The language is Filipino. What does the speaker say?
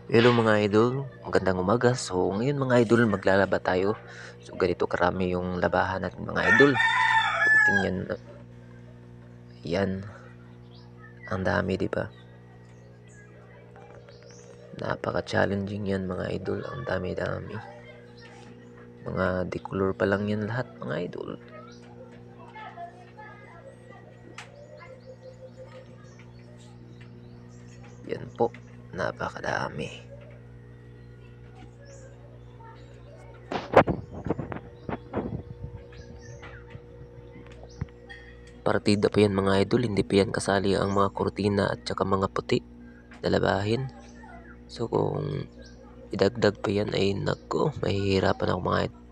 Hello mga idol, magandang umaga. So ngayon mga idol, maglalaba tayo. So ganito karami yung labahan natin mga idol. So, tingnan, yan, ang dami, di ba? Napaka-challenging yan mga idol, ang dami-dami. Mga decolor pa lang yan lahat mga idol. Yan po, napakadami. Partida pa yan mga idol, hindi pa yan kasali ang mga kurtina at saka mga puti na labahin. So kung idagdag pa yan ay nako, mahihirapan ako mga idol.